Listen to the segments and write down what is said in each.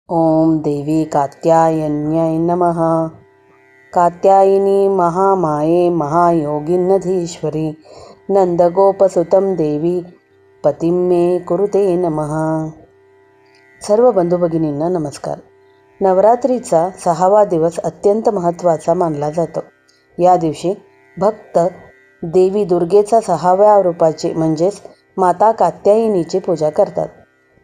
ओम देवी कात्यायन्यै नमः। कात्यायिनी महामाये महायोगिन्नधीश्वरी नंदगोपसुतं देवी पतिं मे कुरुते नमः। सर्व बंधू भगिनींना नमस्कार। नवरात्रीचा 6वा दिवस अत्यंत महत्त्वाचा मानला जातो। या दिवशी भक्त देवी दुर्गेचा 6व्या रूपाची म्हणजेच माता कात्यायिनीची पूजा करतात।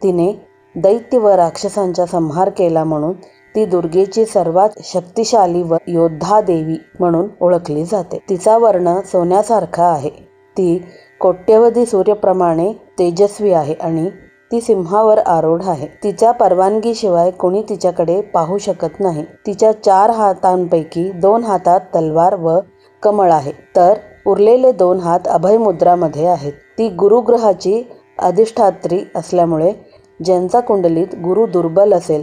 तिने दैत्य व राक्षसांचा संहार केला म्हणून ती दुर्गेची सर्वात शक्तिशाली व योद्धा देवी म्हणून ओळखली जाते। तिचा वर्ण सोन्यासारखा आहे। ती कोट्यवधी सूर्याप्रमाणे तेजस्वी आहे आणि ती सिंहावर आरूढ आहे। तिच्या परवानगीशिवाय कोणी तिच्याकडे पाहू शकत नाही। तिच्या 4 हातांपैकी 2 हातात तलवार व कमळ आहे, तर उरलेले 2 हात अभय मुद्रामध्ये आहेत। ती गुरुग्रहाची अधिष्ठात्री असल्यामुळे ज्यांचा कुंडलीत गुरु दुर्बल असेल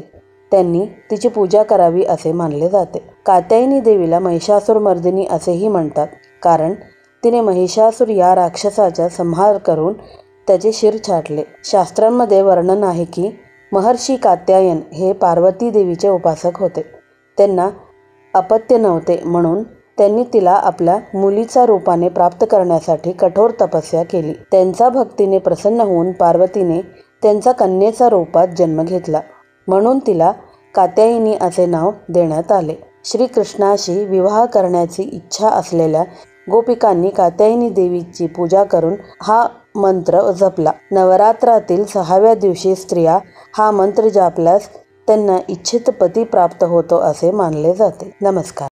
त्यांनी तिची पूजा करावी असे मानले जाते। कात्यायनी देवीला महिषासुरमर्दिनी असेही म्हणतात, कारण तिने महिषासुर या राक्षसाचा संहार करून त्याचे शिर छाटले। शास्त्रांमध्ये वर्णन आहे की महर्षी कात्यायन हे पार्वती देवीचे उपासक होते। त्यांना अपत्य नव्हते म्हणून त्यांनी तिला आपल्या मुलीचा रूपाने प्राप्त करण्यासाठी कठोर तपस्या केली। त्यांचा भक्तीने प्रसन्न होऊन पार्वतीने त्यांचा कन्येचा रूपात जन्म घेतला, म्हणून तिला कात्यायिनी असे नाव देण्यात आले। श्रीकृष्णाशी विवाह करण्याची इच्छा असलेल्या गोपिकांनी कात्यायनी देवीची पूजा करून हा मंत्र जपला। नवरात्रातील 6व्या दिवशी स्त्रिया हा मंत्र जपल्यास त्यांना इच्छित पती प्राप्त होतो असे मानले जाते। नमस्कार।